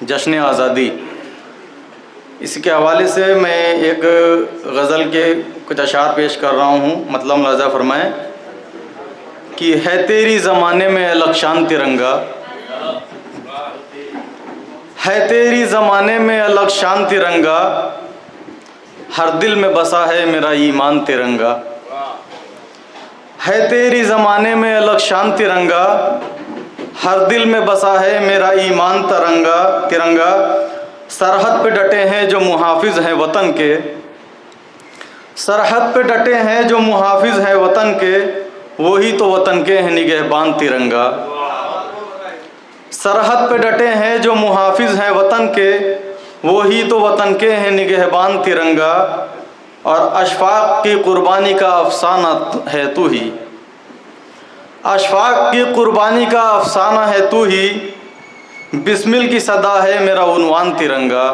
जश्न आज़ादी, इसके हवाले से मैं एक गज़ल के कुछ अशार पेश कर रहा हूँ। मतलब मुलाज़ा फरमाएँ कि है तेरी ज़माने में अलग शान तिरंगा, है तेरी ज़माने में अलग शान तिरंगा, हर दिल में बसा है मेरा ईमान तिरंगा। है तेरी ज़माने में अलग शान तिरंगा, हर दिल में बसा है मेरा ईमान तिरंगा। सरहद पे डटे हैं जो मुहाफिज हैं वतन के, सरहद पे डटे हैं जो मुहाफिज हैं वतन के, वही तो वतन के हैं निगहबान तिरंगा। सरहद पे डटे हैं जो मुहाफिज हैं वतन के, वही तो वतन के हैं निगहबान तिरंगा। और अशफाक की कुर्बानी का अफसाना है तू ही, अशफाक की कुर्बानी का अफसाना है तू ही, बिस्मिल की सदा है मेरा उन्वान तिरंगा,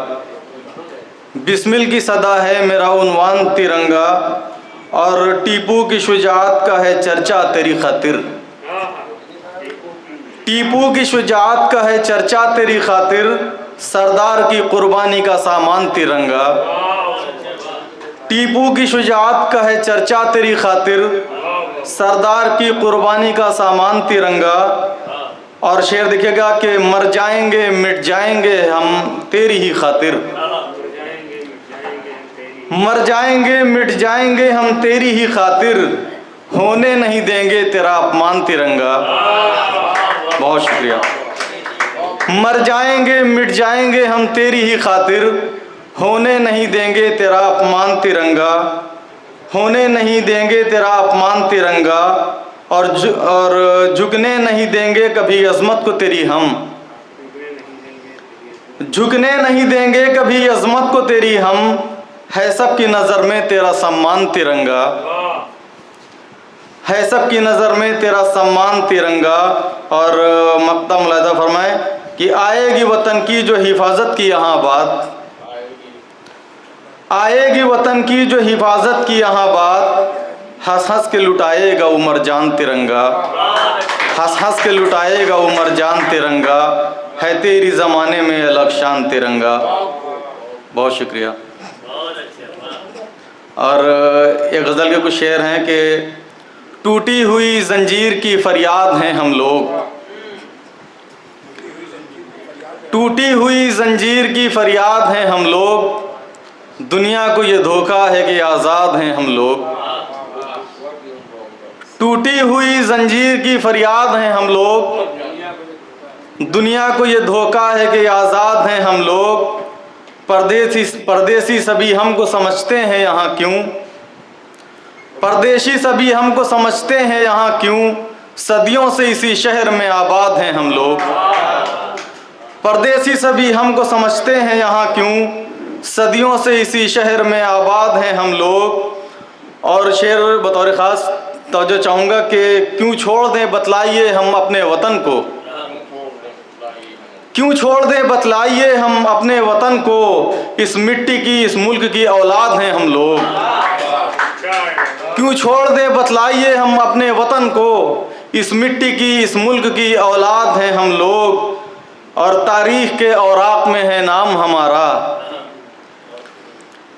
बिस्मिल की सदा है मेरा उन्वान तिरंगा। और टीपू की शुजाअत का है चर्चा तेरी खातिर, टीपू की शुजाअत का है चर्चा तेरी खातिर, सरदार की कुर्बानी का सामान तिरंगा। टीपू की शुजाअत का है चर्चा तेरी खातिर, सरदार की कुर्बानी का सामान तिरंगा। और शेर देखिएगा कि मर जाएंगे मिट जाएंगे हम तेरी ही खातिर, मर जाएंगे मिट जाएंगे हम तेरी ही खातिर, होने नहीं देंगे तेरा अपमान तिरंगा। बहुत शुक्रिया। मर जाएंगे मिट जाएंगे हम तेरी ही खातिर, होने नहीं देंगे तेरा अपमान तिरंगा, होने नहीं देंगे तेरा अपमान तिरंगा। और झुकने नहीं देंगे कभी अज़मत को तेरी हम, झुकने नहीं देंगे कभी अज़मत को तेरी हम, है सबकी नज़र में तेरा सम्मान तिरंगा, है सबकी नज़र में तेरा सम्मान तिरंगा। और मक्ता मुलाहिज़ा फरमाए कि आएगी वतन की जो हिफाजत की यहाँ बात, आएगी वतन की जो हिफाजत की यहाँ बात, हंस हंस के लुटाएगा उमर जान तिरंगा, हंस हंस के लुटाएगा उमर जान तिरंगा, है तेरी ज़माने में अलग शान तिरंगा। बहुत शुक्रिया। और एक गज़ल के कुछ शेर हैं कि टूटी हुई जंजीर की फरियाद हैं हम लोग, टूटी हुई जंजीर की फरियाद हैं हम लोग, दुनिया को ये धोखा है कि आज़ाद हैं हम लोग। टूटी हुई जंजीर की फरियाद हैं हम लोग, दुनिया को ये धोखा है कि आज़ाद हैं हम लोग। परदेसी सभी हमको समझते हैं यहाँ क्यों, परदेशी सभी हमको समझते हैं यहाँ क्यों, सदियों से इसी शहर में आबाद हैं हम लोग। परदेसी सभी हमको समझते हैं यहाँ क्यों, सदियों से इसी शहर में आबाद हैं हम लोग। और शेर बतौर ख़ास तवज्जो चाहूँगा कि क्यों छोड़ दें बतलाइए हम अपने वतन को, क्यों छोड़ दें बतलाइए हम अपने वतन को, इस मिट्टी की इस मुल्क की औलाद हैं हम लोग। क्यों छोड़ दें बतलाइए हम अपने वतन को, इस मिट्टी की इस मुल्क की औलाद हैं हम लोग। और तारीख़ के औराक़ में है नाम हमारा,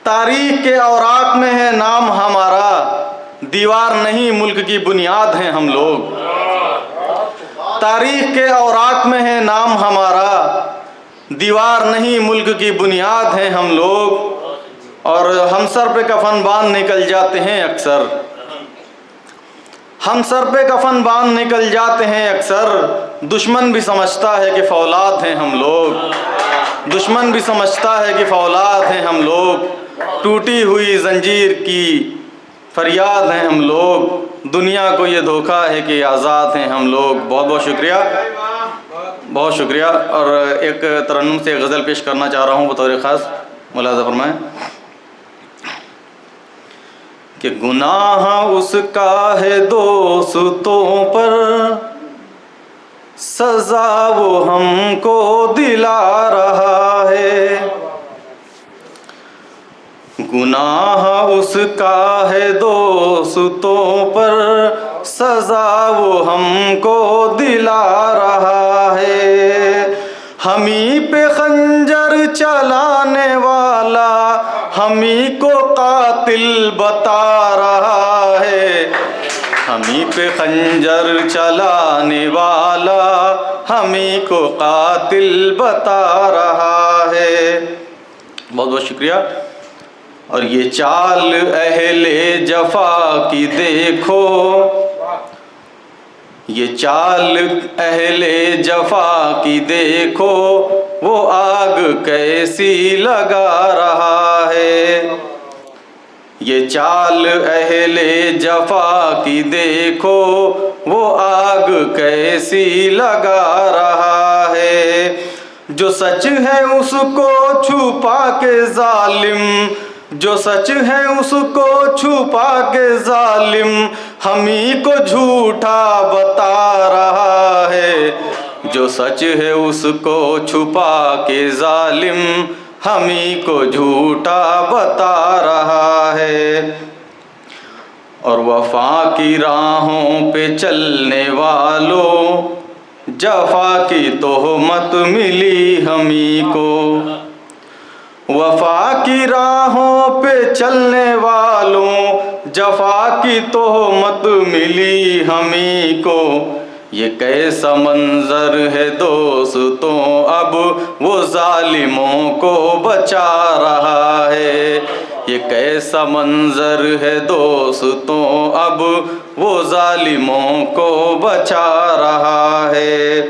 तारीख़ के औराक़ में है नाम हमारा, दीवार नहीं मुल्क की बुनियाद हैं हम लोग। तारीख़ के औराक़ में है नाम हमारा, दीवार नहीं मुल्क की बुनियाद हैं हम लोग। और हम सर पे कफन बांध निकल जाते हैं अक्सर, हम सर पे कफन बांध निकल जाते हैं अक्सर, दुश्मन भी समझता है कि फौलाद हैं हम लोग, दुश्मन भी समझता है कि फौलाद हैं हम लोग। टूटी हुई जंजीर की फरियाद हैं हम लोग, दुनिया को ये धोखा है कि आज़ाद हैं हम लोग। बहुत बहुत शुक्रिया, बहुत शुक्रिया। और एक तरन्नुम से गज़ल पेश करना चाह रहा हूँ बतौर ख़ास, मुलाज़ा फरमाएं कि गुनाह उसका है दोस्तों पर, सज़ा वो हमको दिला रहा है। गुनाह उसका है दोस्तों पर, सज़ा वो हमको दिला रहा है। हमी पे खंजर चलाने वाला हमी को कातिल बता रहा है। हमी पे खंजर चलाने वाला हमी को कातिल बता रहा है। बहुत बहुत शुक्रिया। और ये चाल अहले जफा की देखो, ये चाल अहले जफा की देखो, वो आग कैसी लगा रहा है। ये चाल अहले जफा की देखो, वो आग कैसी लगा रहा है। जो सच है उसको छुपा के जालिम, जो सच है उसको छुपा के जालिम हमी को झूठा बता रहा है। जो सच है उसको छुपा के जालिम हमी को झूठा बता रहा है। और वफा की राहों पे चलने वालों जफा की तोहमत मिली हमी को। वफा की राहों पे चलने वालों जफा की तोहमत मिली हमी को। ये कैसा मंजर है दोस्तों, अब वो जालिमों को बचा रहा है। ये कैसा मंजर है दोस्तों, अब वो जालिमों को बचा रहा है।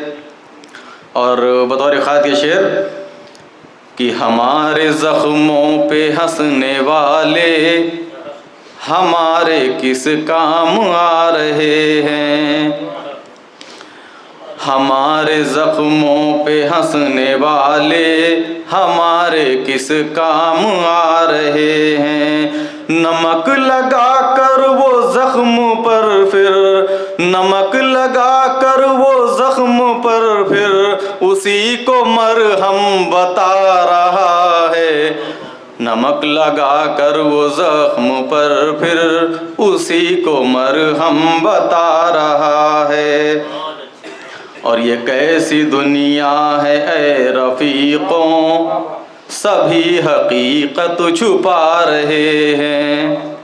और बतौर खाद के शेर कि हमारे ज़ख्मों पे हंसने वाले हमारे किस काम आ रहे हैं। हमारे ज़ख्मों पे हंसने वाले हमारे किस काम आ रहे हैं। नमक लगा कर वो ज़ख्म पर फिर, नमक लगा कर वो ज़ख्म पर फिर उसी को मरहम बता रहा है। नमक लगा कर वो ज़ख्म पर फिर उसी को मरहम बता रहा है। और ये कैसी दुनिया है ए रफ़ीक़ों, सभी हकीकत छुपा रहे हैं।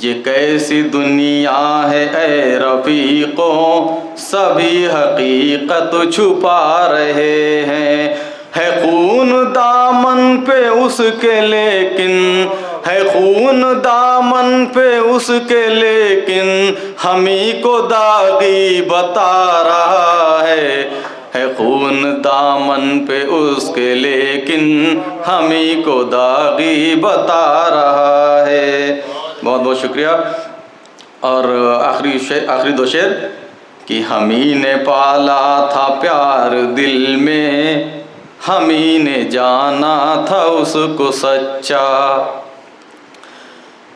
ये कैसी दुनिया है ए रफ़ीक़ों, सभी हकीकत छुपा रहे हैं। है खून दामन पे उसके लेकिन, है खून दामन पे उसके लेकिन हमी को दागी बता रहा है खून दामन पे उसके लेकिन हमी को दागी बता रहा है। बहुत बहुत शुक्रिया। और आखिरी दो शेर कि हमी ने पाला था प्यार दिल में, हमी ने जाना था उसको सच्चा।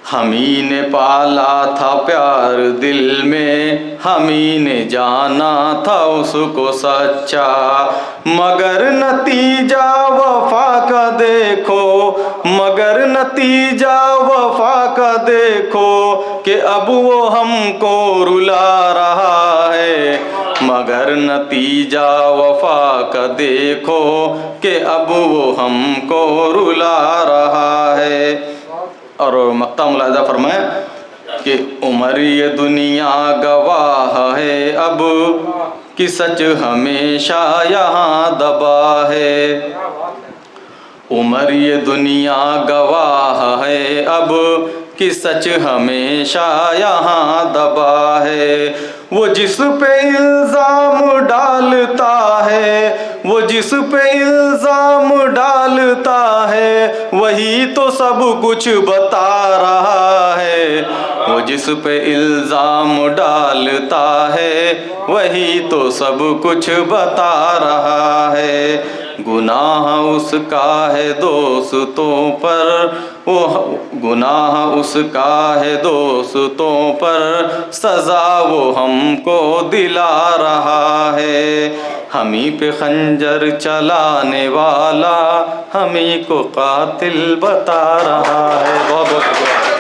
हमी ने पाला था प्यार दिल में, हमी ने जाना था उसको सच्चा। मगर नतीजा वफा का देखो, मगर नतीजा वफा का देखो कि अब वो हमको रुला रहा है। मगर नतीजा वफा का देखो कि अब वो हमको रुला रहा है। और मक्ता मुलाहिज़ा फरमाए कि उमर ये दुनिया गवाह है अब कि सच हमेशा यहाँ दबा है। उमर ये दुनिया गवाह है अब कि सच हमेशा यहाँ दबा है। वो जिस पे इल्ज़ाम डालता है, वो जिस पे इल्ज़ाम डालता है वही तो सब कुछ बता रहा है। वो जिस पे इल्ज़ाम डालता है वही तो सब कुछ बता रहा है। गुनाह उसका है दोस्तों पर, वो गुनाह उसका है दोस्तों पर, सज़ा वो हमको दिला रहा है। हमी पे खंजर चलाने वाला हमी को कातिल बता रहा है। बहुत बहुत शुक्रिया।